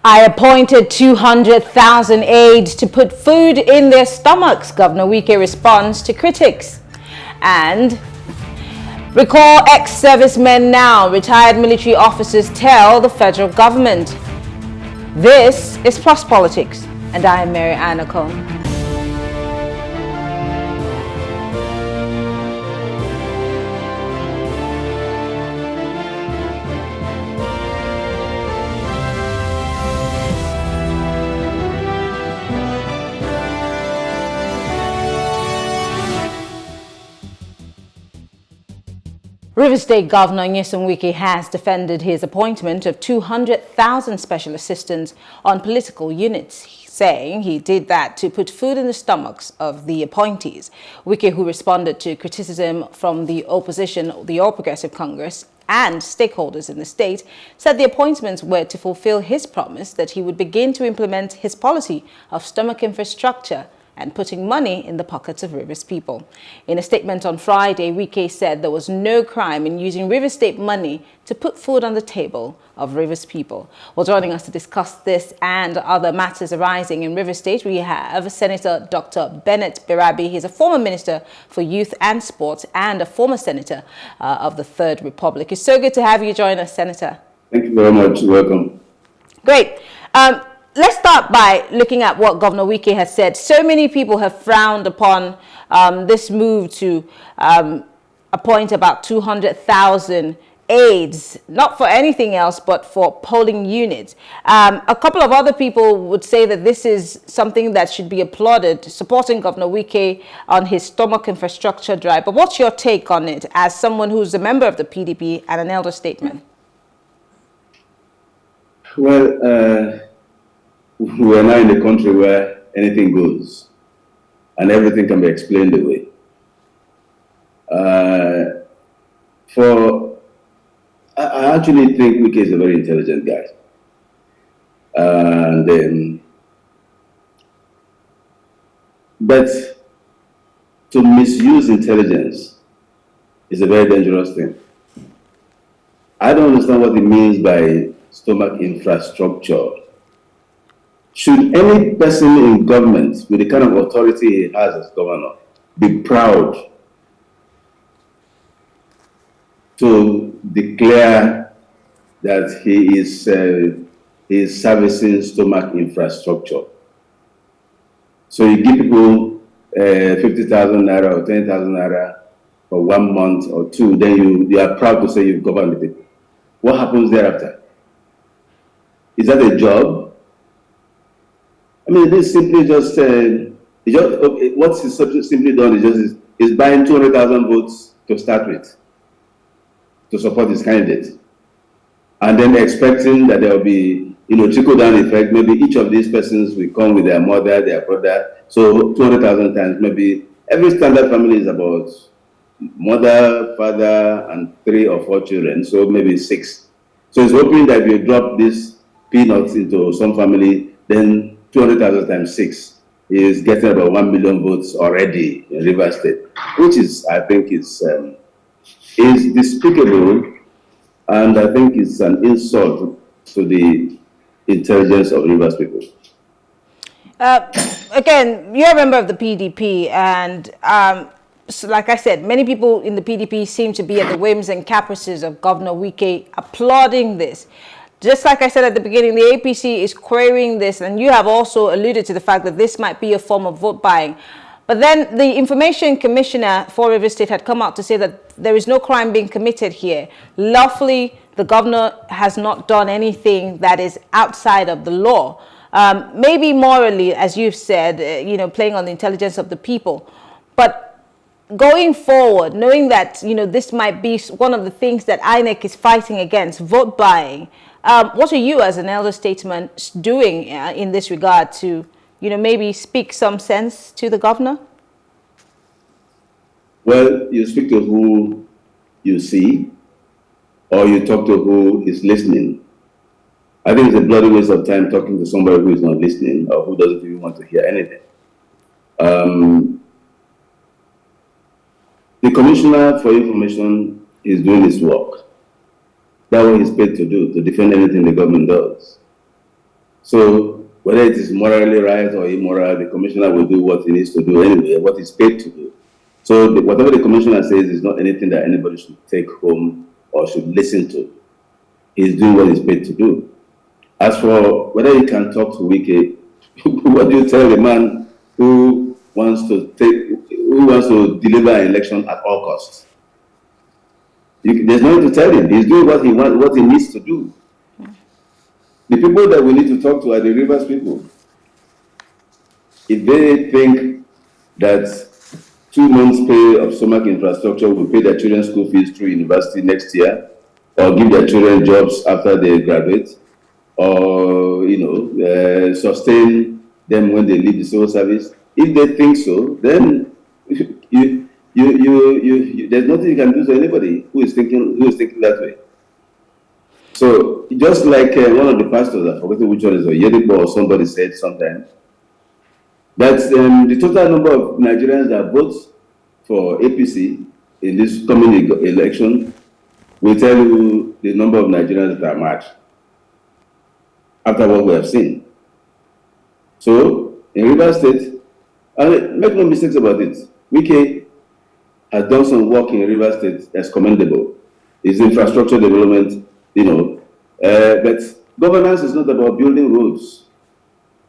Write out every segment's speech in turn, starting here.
I appointed 200,000 aides to put food in their stomachs, Governor Wike responds to critics. And recall ex-servicemen now, retired military officers tell the federal government. This is Plus Politics, and I am Mary Anacombe. Rivers State Governor Nyesom Wike has defended his appointment of 200,000 special assistants on political units, saying he did that to put food in the stomachs of the appointees. Wike, who responded to criticism from the opposition, the All Progressive Congress, and stakeholders in the state, said the appointments were to fulfill his promise that he would begin to implement his policy of stomach infrastructure and putting money in the pockets of Rivers people. In a statement on Friday, Wike said there was no crime in using Rivers State money to put food on the table of Rivers people. Well, joining us to discuss this and other matters arising in Rivers State, we have Senator Dr. Bennett Birabi. He's a former Minister for Youth and Sports and a former Senator of the Third Republic. It's so good to have you join us, Senator. Thank you very much. Welcome. Great. Let's start by looking at what Governor Wike has said. So many people have frowned upon this move to appoint about 200,000 aides, not for anything else, but for polling units. A couple of other people would say that this is something that should be applauded, supporting Governor Wike on his stomach infrastructure drive. But what's your take on it as someone who's a member of the PDP and an elder statesman? Well, we are now in a country where anything goes and everything can be explained away. I actually think Wike is a very intelligent guy. But to misuse intelligence is a very dangerous thing. I don't understand what it means by stomach infrastructure. Should any person in government with the kind of authority he has as governor be proud to declare that he is servicing stomach infrastructure? So you give people 50,000 naira or 10,000 naira for 1 month or two, then you are proud to say you've governed the people. What happens thereafter? Is that a job? I mean, this simply just, what's simply done is buying 200,000 votes to start with, to support his candidate. And then expecting that there will be, trickle-down effect. Maybe each of these persons will come with their mother, their brother. So 200,000 times, maybe every standard family is about mother, father, and 3 or 4 children. So maybe 6. So he's hoping that if you drop these peanuts into some family, then 200,000 times 6 is getting about 1 million votes already in Rivers State, which is, I think, is despicable, and I think it's an insult to the intelligence of Rivers people. Again, you're a member of the PDP, and so like I said, many people in the PDP seem to be at the whims and caprices of Governor Wike applauding this. Just like I said at the beginning, the APC is querying this, and you have also alluded to the fact that this might be a form of vote buying. But then the Information Commissioner for Rivers State had come out to say that there is no crime being committed here. Lawfully, the governor has not done anything that is outside of the law. Maybe morally, as you've said, playing on the intelligence of the people. But going forward, knowing that, this might be one of the things that INEC is fighting against, vote buying, what are you as an elder statesman doing in this regard to, maybe speak some sense to the governor? Well, you speak to who you see, or you talk to who is listening. I think it's a bloody waste of time talking to somebody who is not listening or who doesn't even want to hear anything. The Commissioner for Information is doing his work. That's what he's paid to do, to defend anything the government does. So whether it is morally right or immoral, the commissioner will do what he needs to do anyway, what he's paid to do. So whatever the commissioner says is not anything that anybody should take home or should listen to. He's doing what he's paid to do. As for whether he can talk to Wike, what do you tell the man who wants to deliver an election at all costs? There's nothing to tell him. He's doing what he wants, what he needs to do. The people that we need to talk to are the Rivers people. If they think that 2 months' pay of stomach infrastructure will pay their children's school fees through university next year, or give their children jobs after they graduate, or sustain them when they leave the civil service, if they think so, then there's nothing you can do to anybody who is thinking that way. So just like one of the pastors, I forget which one is, or Yedipo or somebody said sometime, that the total number of Nigerians that vote for APC in this coming election will tell you the number of Nigerians that are mad after what we have seen. So in Rivers State, and make no mistakes about it, Wike has done some work in Rivers State that's commendable. His infrastructure development, but governance is not about building roads.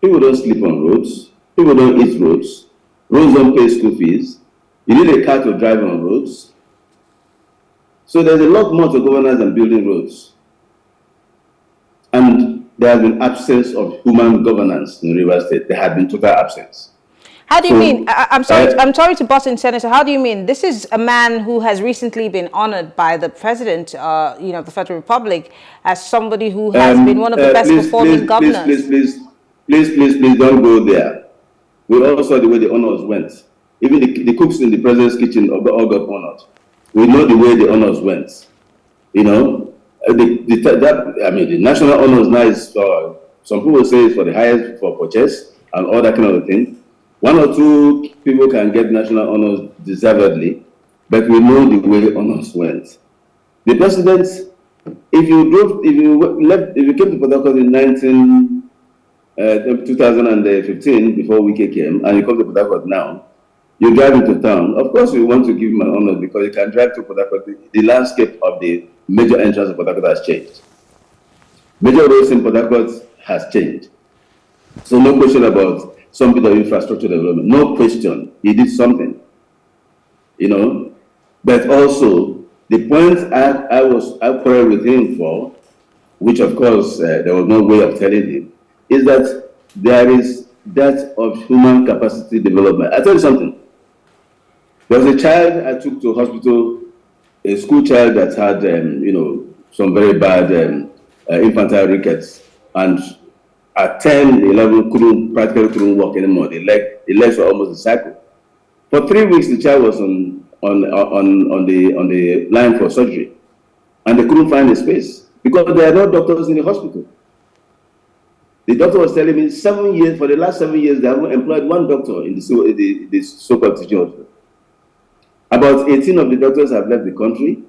People don't sleep on roads. People don't eat roads. Roads don't pay school fees. You need a car to drive on roads. So there's a lot more to governance than building roads. And there has been absence of human governance in Rivers State. There had been total absence. How do you mean? I'm sorry to butt in, Senator. How do you mean? This is a man who has recently been honored by the president, of the Federal Republic, as somebody who has been one of the best performing governors. Please, don't go there. We all saw the way the honors went. Even the cooks in the president's kitchen all got honored. We know the way the honors went. The national honors now is for, some people say it's for the highest for purchase and all that kind of thing. 1 or 2 people can get national honors deservedly, but we know the way honors went. The president, if you came to Port Harcourt in 2015, before Wike came, and you come to Port Harcourt now, you drive into town. Of course, we want to give him an honor because you can drive to Port Harcourt. The landscape of the major entrance of Port Harcourt has changed. Major roads in Port Harcourt has changed. So no question about some bit of infrastructure development. No question. He did something. But also, the point I quarreled with him for, which of course there was no way of telling him, is that there is that of human capacity development. I tell you something. There was a child I took to hospital, a school child that had, some very bad infantile rickets, and at 10, 11, practically couldn't walk anymore. The legs were almost a cycle. For 3 weeks, the child was on the line for surgery, and they couldn't find a space because there are no doctors in the hospital. The doctor was telling me for the last 7 years, they haven't employed 1 doctor in the so-called teaching hospital. About 18 of the doctors have left the country.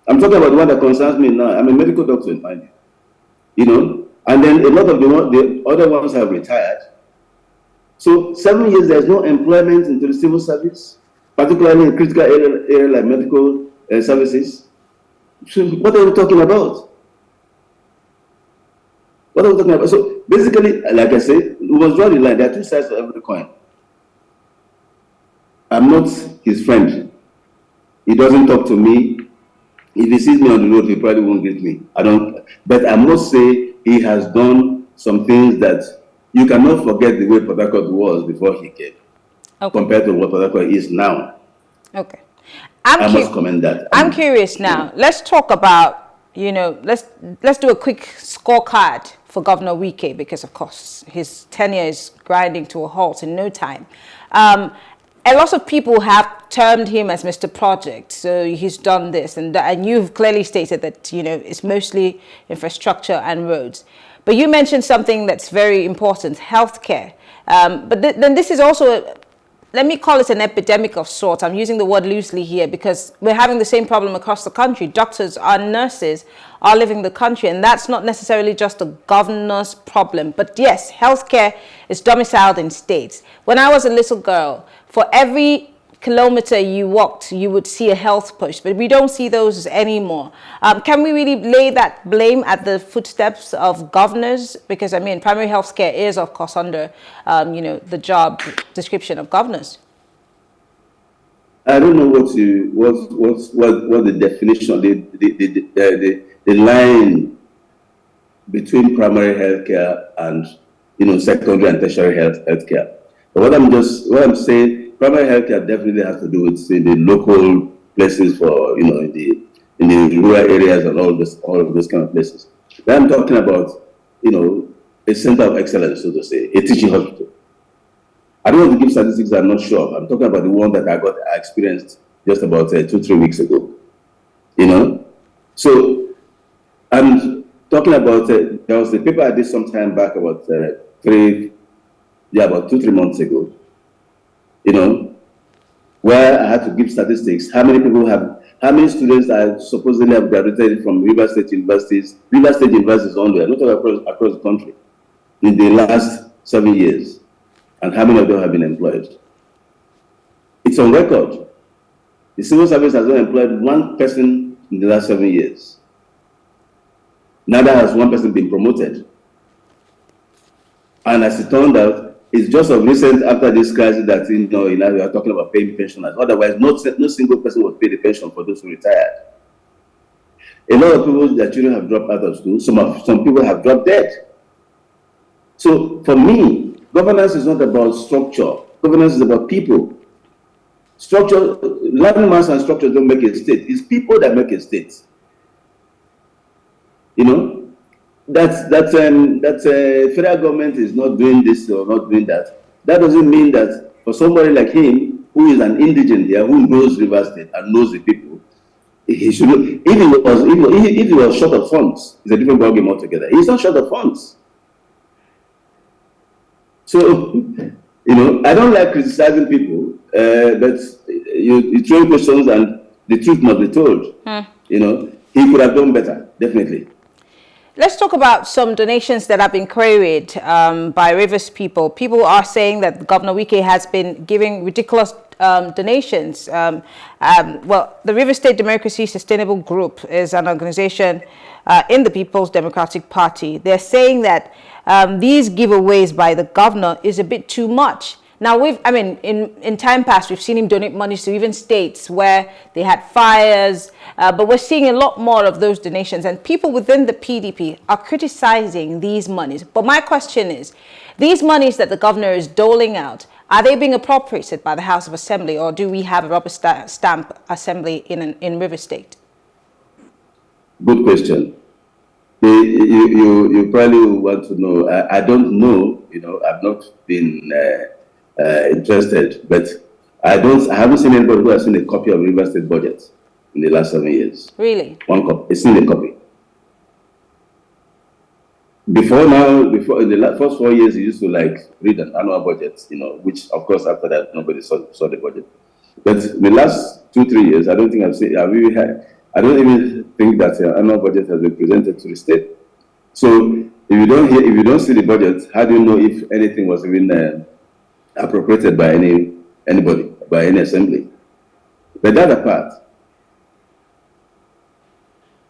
I'm talking about the one that concerns me now. I'm a medical doctor in India. And then a lot of the other ones have retired. So 7 years, there's no employment into the civil service, particularly in critical area like medical services. So what are we talking about? What are we talking about? So basically, like I said, we must draw the line. There are 2 sides to every coin. I'm not his friend. He doesn't talk to me. If he sees me on the road, he probably won't greet me. But I must say, he has done some things that you cannot forget the way Port Harcourt was before he came, compared to what Port Harcourt is now. Okay. I must commend that. I'm curious now. Let's talk about, let's do a quick scorecard for Governor Wike, because of course his tenure is grinding to a halt in no time. A lot of people have termed him as Mr. Project, so he's done this, and you've clearly stated that it's mostly infrastructure and roads. But you mentioned something that's very important: healthcare. But then this is also let me call it an epidemic of sorts. I'm using the word loosely here because we're having the same problem across the country. Doctors and nurses are leaving the country, and that's not necessarily just a governor's problem. But yes, healthcare is domiciled in states. When I was a little girl, for every kilometer you walked, you would see a health push, but we don't see those anymore. Can we really lay that blame at the footsteps of governors? Because I mean, primary health care is, of course, under the job description of governors. I don't know what the definition, the line between primary healthcare and secondary and tertiary healthcare. But what I'm saying. Primary healthcare definitely has to do with the local places for in the rural areas and all of those kind of places. Then I'm talking about a center of excellence, so to say, a teaching hospital. I don't want to give statistics I'm not sure of. I'm talking about the one that I experienced just about 2-3 weeks ago. So I'm talking about there was a paper I did some time back about 2-3 months ago. Where I had to give statistics, how many students are supposedly have graduated from River State universities only, not across the country, in the last 7 years, and how many of them have been employed. It's on record. The civil service has not employed one person in the last 7 years. Neither has one person been promoted. And as it turned out, it's just of recent after this crisis that we are talking about paying pensioners. Otherwise, no single person would pay the pension for those who retired. A lot of people, their children have dropped out of school. Some people have dropped dead. So for me, governance is not about structure. Governance is about people. Structure, landmass and structure don't make a state. It's people that make a state. That federal government is not doing this or not doing that. That doesn't mean that for somebody like him, who is an indigent here, who knows River State and knows the people, he should. If he was short of funds, it's a different ballgame altogether. He's not short of funds. So, I don't like criticizing people, but you throw questions and the truth must be told. He could have done better, definitely. Let's talk about some donations that have been queried by Rivers people. People are saying that Governor Wike has been giving ridiculous donations. Well, the Rivers State Democracy Sustainable Group is an organization in the People's Democratic Party. They're saying that these giveaways by the governor is a bit too much. Now, in time past, we've seen him donate money to even states where they had fires, but we're seeing a lot more of those donations, and people within the PDP are criticizing these monies. But my question is, these monies that the governor is doling out, are they being appropriated by the House of Assembly, or do we have a rubber stamp assembly in River State? Good question. You probably want to know. I don't know. I've not been interested, but I haven't seen anybody who has seen a copy of River State budget in the last 7 years. Really? One copy. It's seen a copy. Before in the first 4 years, you used to read an annual budget, which of course after that nobody saw the budget. But in the last 2-3 years, I don't think I've seen. I don't even think that the annual budget has been presented to the state. So if you don't see the budget, how do you know if anything was even appropriated by anybody, by any assembly? But that apart,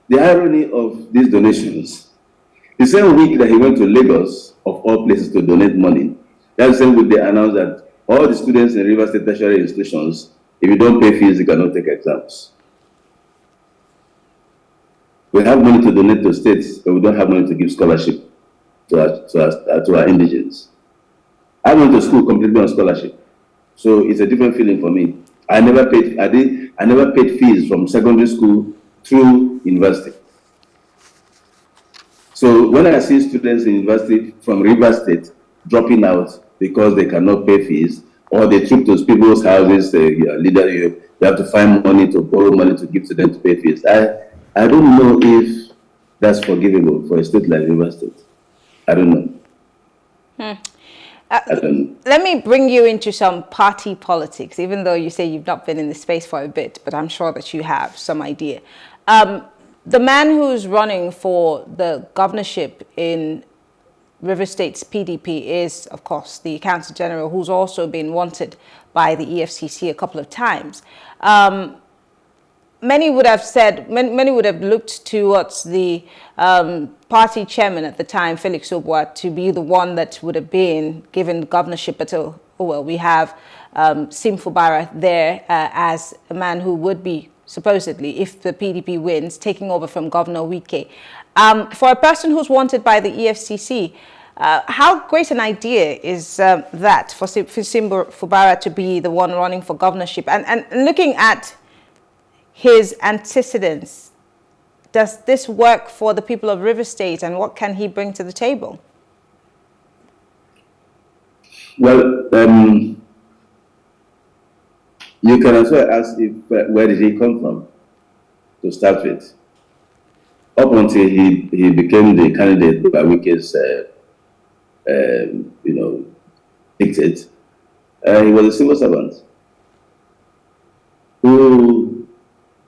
the irony of these donations, the same week that he went to Lagos, of all places, to donate money, that same week they announced that all the students in River State tertiary institutions, if you don't pay fees, you cannot take exams. We have money to donate to states, but we don't have money to give scholarship to our indigents. I went to school completely on scholarship, so it's a different feeling for me. I never paid fees from secondary school through university. So when I see students in university from River State dropping out because they cannot pay fees, or they trip to people's houses, you have to find money to borrow money to give to them to pay fees. I don't know if that's forgivable for a state like River State. I don't know. I don't know. Let me bring you into some party politics, even though you say you've not been in the space for a bit, but I'm sure that you have some idea. The man who's running for the governorship in River State's PDP is, of course, the Accountant General, who's also been wanted by the EFCC a couple of times. Many would have said, many would have looked towards the party chairman at the time, Felix Obwa, to be the one that would have been given the governorship. But we have Sim Fubara there as a man who would be, supposedly, if the PDP wins, taking over from Governor Wike. For a person who's wanted by the EFCC, how great an idea is that for Sim Fubara to be the one running for governorship? And looking at his antecedents, does this work for the people of River State, and what can he bring to the table? Well, you can also ask if where did he come from to start with. Up until he became the candidate by Wike's dictate, he was a civil servant who,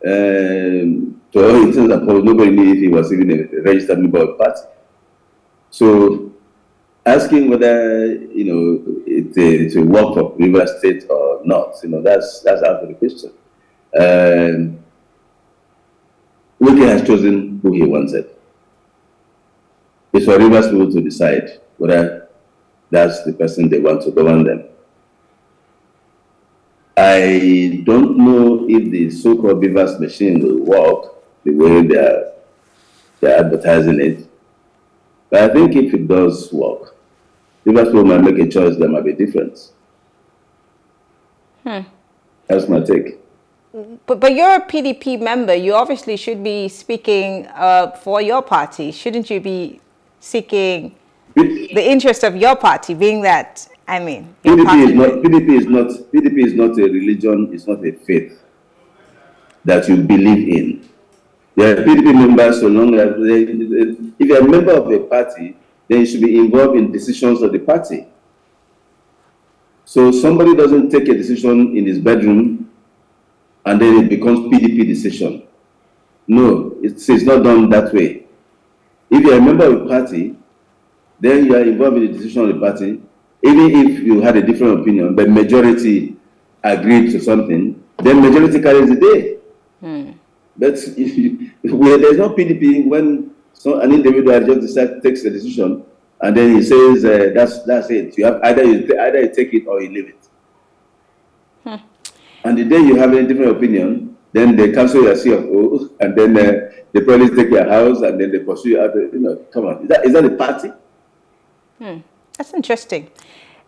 to all intents and purposes, nobody knew if he was even a registered member of the party. So, asking whether it will work for River State or not, that's out of the question. Wike has chosen who he wanted. It's for Rivers people to decide whether that's the person they want to govern them. I don't know if the so-called Rivers machine will work the way they're advertising it, but I think if it does work, Rivers people might make a choice that might be different. That's my take. But you're a PDP member. You obviously should be speaking for your party. Shouldn't you be seeking the interest of your party, being that, PDP is not a religion, it's not a faith that you believe in. They are PDP members so long as if you're a member of a party, then you should be involved in decisions of the party. So somebody doesn't take a decision in his bedroom and then it becomes PDP decision. No, it's not done that way. If you're a member of a party, then you are involved in the decision of the party, even if you had a different opinion, but majority agreed to something, then majority carries the day. But there's no PDP when an individual just takes a decision and then he says that's it. You have either you take it or you leave it. And the day you have a different opinion, then they cancel your CFO, and then they probably take your house, and then they pursue you out. Come on, is that a party? That's interesting.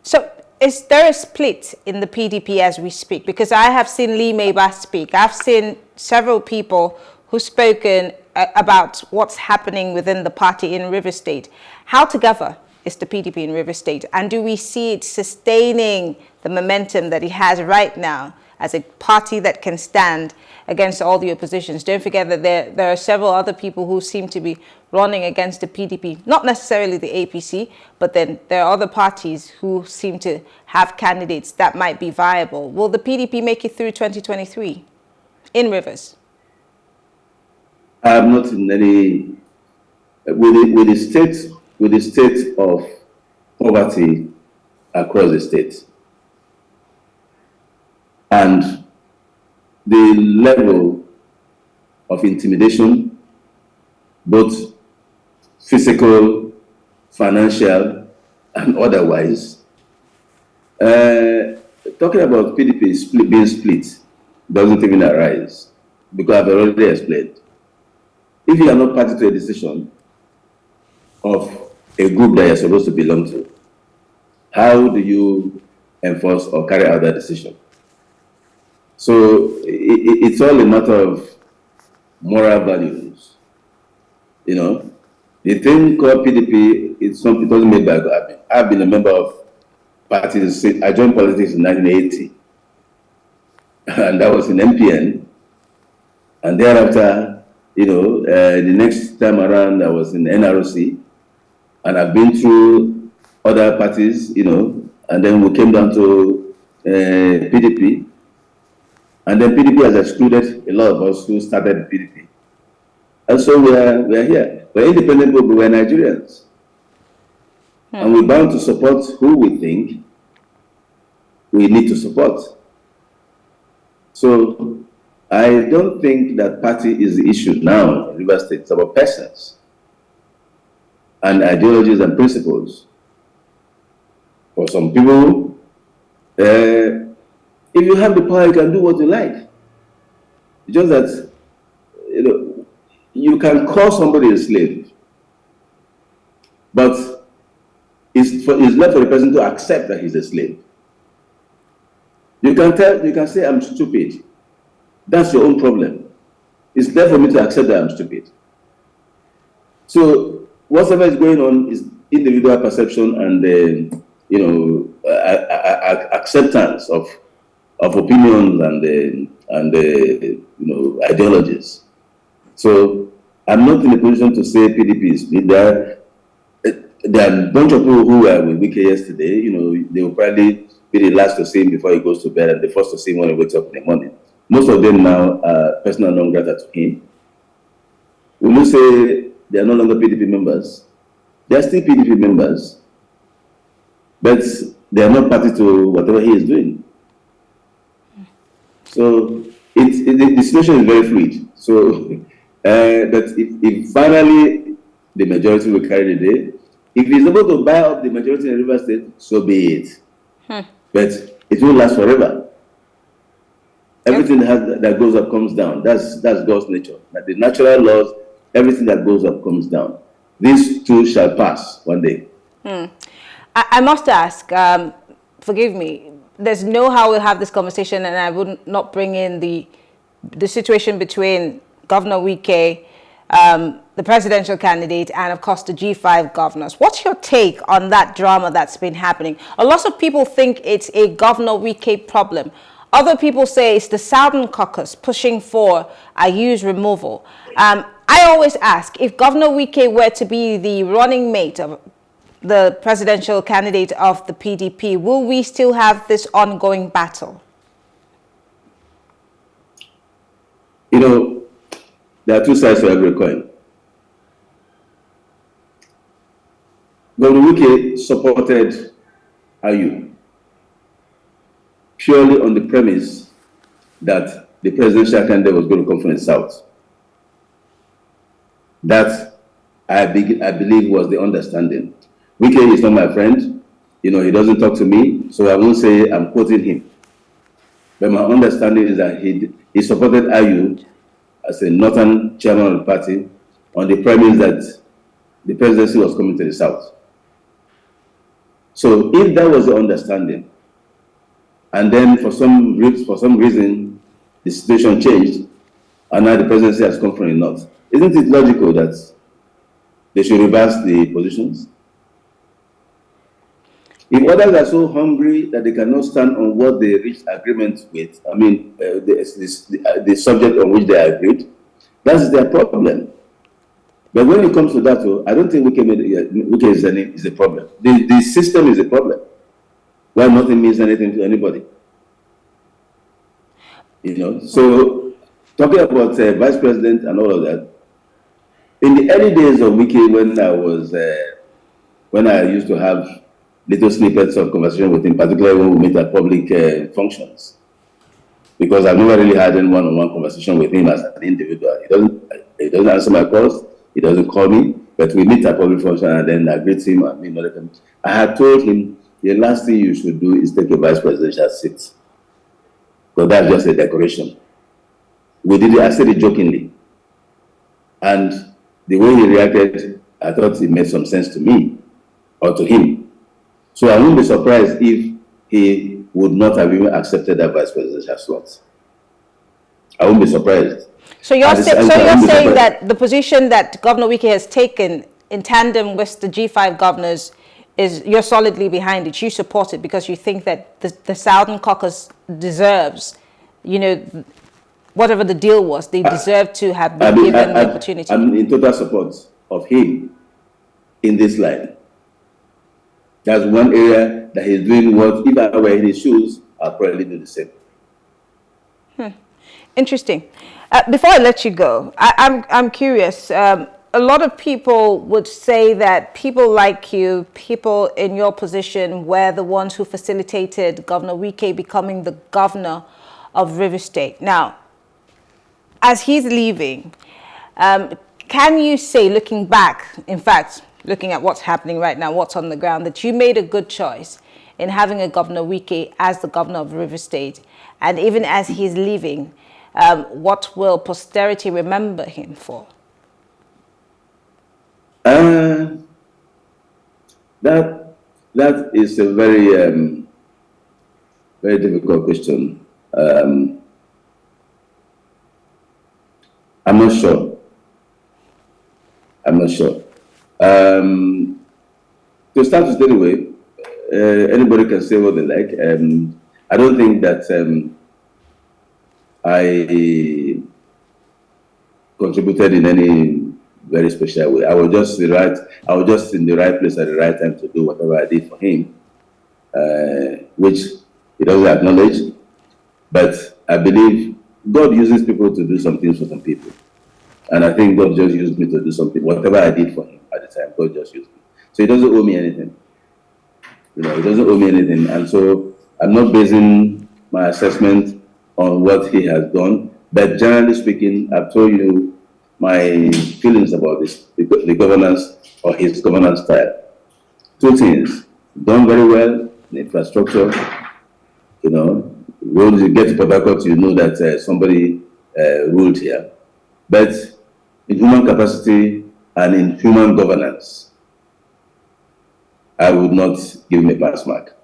So, is there a split in the PDP as we speak? Because I have seen Lee Mabah speak. I've seen several people who've spoken about what's happening within the party in River State. How together is the PDP in River State? And do we see it sustaining the momentum that it has right now as a party that can stand against all the oppositions? Don't forget that there are several other people who seem to be running against the PDP, not necessarily the APC, but then there are other parties who seem to have candidates that might be viable. Will the PDP make it through 2023 in Rivers? I'm not in any with the state of poverty across the state and the level of intimidation, both physical, financial, and otherwise. Talking about PDP being split doesn't even arise, because I've already explained. If you are not party to a decision of a group that you're supposed to belong to, how do you enforce or carry out that decision? So it's all a matter of moral values. The thing called PDP, it wasn't made by God. I've been a member of parties. I joined politics in 1980, and that was in MPN. And thereafter, the next time around, I was in NRC, and I've been through other parties, and then we came down to PDP, and then PDP has excluded a lot of us who started PDP. And so we are here. We're independent people, we're Nigerians. And we're bound to support who we think we need to support. So I don't think that party is the issue now in Rivers State. It's about persons and ideologies and principles. For some people, if you have the power, you can do what you like. It's just that, you can call somebody a slave, but it's left for the person to accept that he's a slave. You can say, I'm stupid. That's your own problem. It's left for me to accept that I'm stupid. So whatever is going on is individual perception and acceptance of opinions and ideologies. So I'm not in a position to say PDP is split. There are a bunch of people who were with Wike yesterday. They will probably be the last to see him before he goes to bed and the first to see him when he wakes up in the morning. Most of them now are personal non grata to him. We will say they are no longer PDP members. They are still PDP members, but they are not party to whatever he is doing. So the situation is very fluid. So, but if finally the majority will carry the day, if he's able to buy up the majority in River State, so be it. But it won't last forever. Everything that goes up comes down. That's God's nature. Like the natural laws, everything that goes up comes down. These too shall pass one day. I must ask, forgive me, there's no how we'll have this conversation and I would not bring in the situation between Governor Wike, the presidential candidate, and of course the G5 governors. What's your take on that drama that's been happening? A lot of people think it's a Governor Wike problem. Other people say it's the Southern Caucus pushing for Ayu's removal. I always ask, if Governor Wike were to be the running mate of the presidential candidate of the PDP, will we still have this ongoing battle? There are two sides to every coin. Governor Wike supported Ayu purely on the premise that the presidential candidate was going to come from the South. That, I believe, was the understanding. Wike is not my friend. He doesn't talk to me, so I won't say I'm quoting him. But my understanding is that he supported Ayu as a northern chairman of the party on the premise that the presidency was coming to the South. So if that was the understanding, and then for some reason the situation changed, and now the presidency has come from the North, isn't it logical that they should reverse the positions? If others are so hungry that they cannot stand on what they reached agreement with, the subject on which they agreed, that's their problem. But when it comes to that, I don't think Wike is a problem. The system is a problem. Well, nothing means anything to anybody. So talking about vice president and all of that, in the early days of Wike, when I used to have little snippets of conversation with him, particularly when we meet at public functions, because I've never really had any one-on-one conversation with him as an individual. He doesn't answer my calls. He doesn't call me, but we meet at public function and then I greet him and meet other things. I had told him the last thing you should do is take a vice presidential seat, because that's just a decoration. We did it. I said it jokingly, and the way he reacted, I thought it made some sense to me or to him. So I wouldn't be surprised if he would not have even accepted that vice presidential slot. I wouldn't be surprised. So you're saying that the position that Governor Wike has taken in tandem with the G5 governors is you're solidly behind it. You support it because you think that the Southern Caucus deserves, whatever the deal was, they deserve to have been given the opportunity. I'm in total support of him in this line. That's one area that he's doing what, if I were in his shoes, I'll probably do the same. Interesting. Before I let you go, I'm curious. A lot of people would say that people like you, people in your position, were the ones who facilitated Governor Wike becoming the governor of Rivers State. Now, as he's leaving, can you say, looking back, in fact, looking at what's happening right now, what's on the ground, that you made a good choice in having a Governor Wike as the governor of Rivers State? And even as he's leaving, what will posterity remember him for? That is a very very difficult question. I'm not sure. To start with, anyway, anybody can say what they like. I don't think that I contributed in any very special way. I was just in the right place at the right time to do whatever I did for him, which he doesn't acknowledge. But I believe God uses people to do some things for some people. And I think God just used me to do something. Whatever I did for him at the time, God just used me. So he doesn't owe me anything. He doesn't owe me anything. And so I'm not basing my assessment on what he has done. But generally speaking, I've told you my feelings about this, the governance or his governance style. Two things: done very well, the infrastructure. When you get to Port Harcourt, you know that somebody ruled here. But in human capacity and in human governance, I would not give him a pass mark.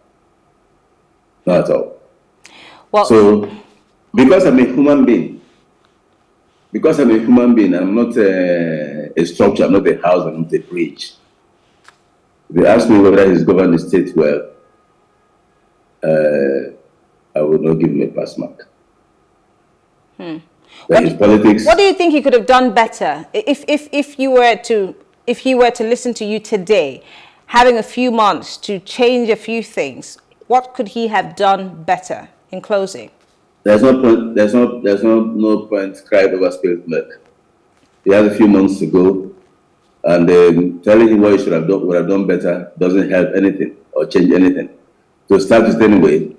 Not at all. Well, so, because I'm a human being, I'm not a structure, I'm not a house, I'm not a bridge. If you ask me whether he's governed the state well, I would not give him a pass mark. His politics. What do you think he could have done better if he were to listen to you today, having a few months to change a few things? What could he have done better? In closing, there's no point crying over spilled milk. He has a few months to go, and telling him what he would have done better doesn't help anything or change anything. To start with, anyway,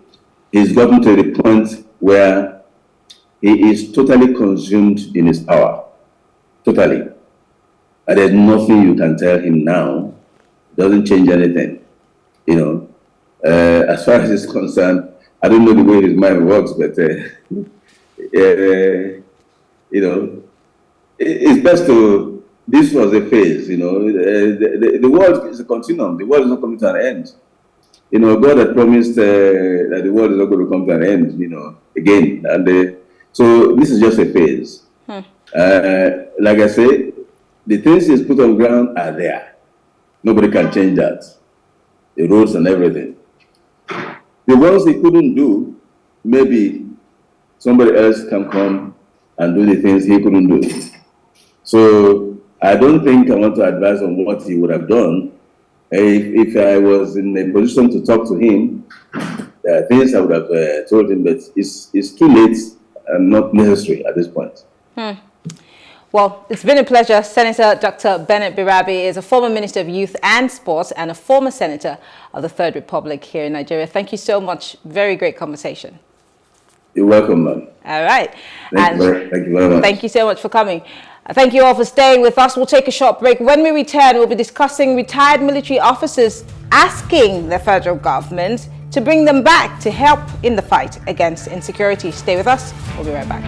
he's gotten to the point where he is totally consumed in his power. Totally. And there's nothing you can tell him now. It doesn't change anything. As far as he's concerned, I don't know the way his mind works, but it's best to. This was a phase, The world is a continuum. The world is not coming to an end. God had promised that the world is not going to come to an end, again. And so this is just a phase. Like I say, the things he's put on ground are there. Nobody can change that. The roads and everything. The ones he couldn't do, maybe somebody else can come and do the things he couldn't do. So I don't think I want to advise on what he would have done. If I was in a position to talk to him, there are things I would have told him, but it's too late and not necessary at this point. Well, it's been a pleasure. Senator Dr. Bennett Birabi is a former Minister of Youth and Sports and a former Senator of the Third Republic here in Nigeria. Thank you so much. Very great conversation. You're welcome, ma'am. All right. Thank you very much. Thank you so much for coming. Thank you all for staying with us. We'll take a short break. When we return, we'll be discussing retired military officers asking the federal government to bring them back to help in the fight against insecurity. Stay with us. We'll be right back.